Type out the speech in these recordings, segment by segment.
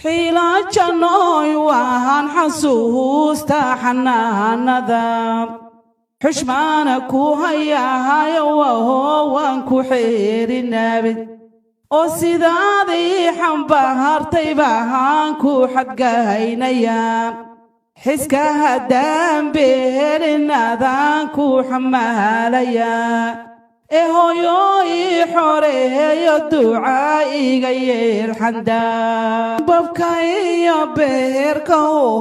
حيلا جنوي وهان حسوستا حناندا حشمانكو هيا هيا وهو وانكو حير النبي oo sidaadii xambaartay baan ku xadgaynaya xiska haddaan beelinaadaan ku xamaalaya hooyooy xoreeyo ducaa iga yeelxanda babka iyo beerka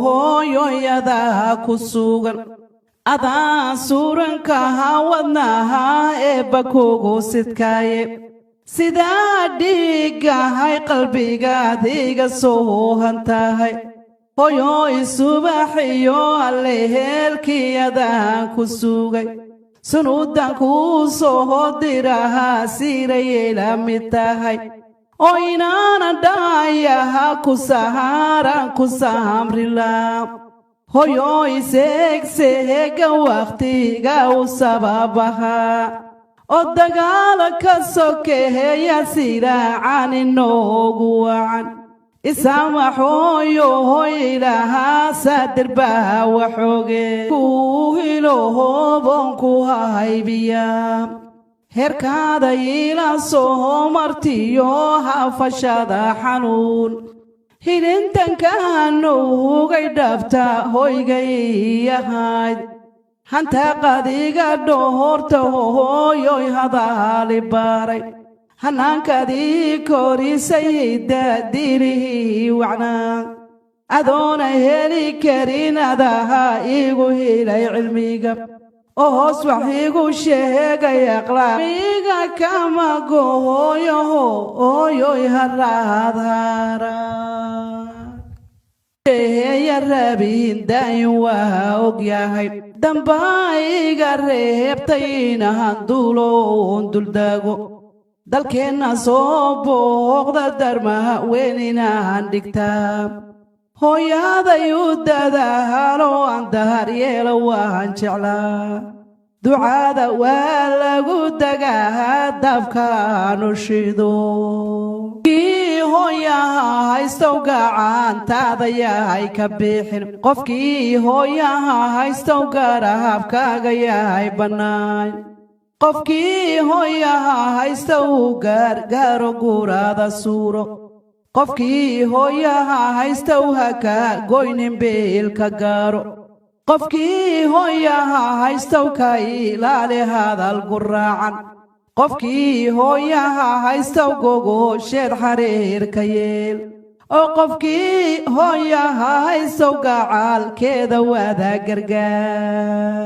hooyooyada ku sugan adaan suurankaha wadnaha eebba kugu sidkaaye sidaa dhiigahay qalbigaad iga soo hantahay hooyooy subaxiyo alle heelkiyadaan ku sugay sunuudan kuu soo dirahaa siirayay la mid tahay oo inaana dhaayaha ku sahaaraan ku sahamrilaa hooyooy seegseega wakhtiga u sababahaa oo dagaala ka sokeeya siraacan inoogu wacan isamaxooyo hooylahaa saadirbaha waxooge kuu hilooboon ku haybiya heerkaada ila soo martiyo hafashada xanuun hilintankaanugay dhabta hoygay yahayd hanta qadiga dhoorta hooyoy hadaali baray hanaankaadii korisay daadilihii wacnaa adoona heli karin adaha igu helay cilmiga oo hoos wax igu sheegay aqlaamiga kama gooyoho hooyoy haraadhaara ya rabin daayin waa ogyahay dambaa iga reebtay inahan duuloon duldaago dalkeenna soo booqda darmaha weyn inaan dhigtaa hooyaday u dadaalo aan daharyeelo waan jeclaa ducaada waa lagu dagaa dabkaanu shido hooyaha haystow gacantaada yahay ka bixin qofkii hooyaha haystow garahabkaaga yahay bannaay qofkii hooyaha haystow gaargaaro guuraada suuro qofkii hooyaha haystow haka goynin beelka gaaro qofkii hooyaha haystow ka ilaali hadal guraacan qofkii hooyaha haystow gogo sheed xariirka yeel oo qofkii hooyaha haystow gacaalkeeda wada gargaar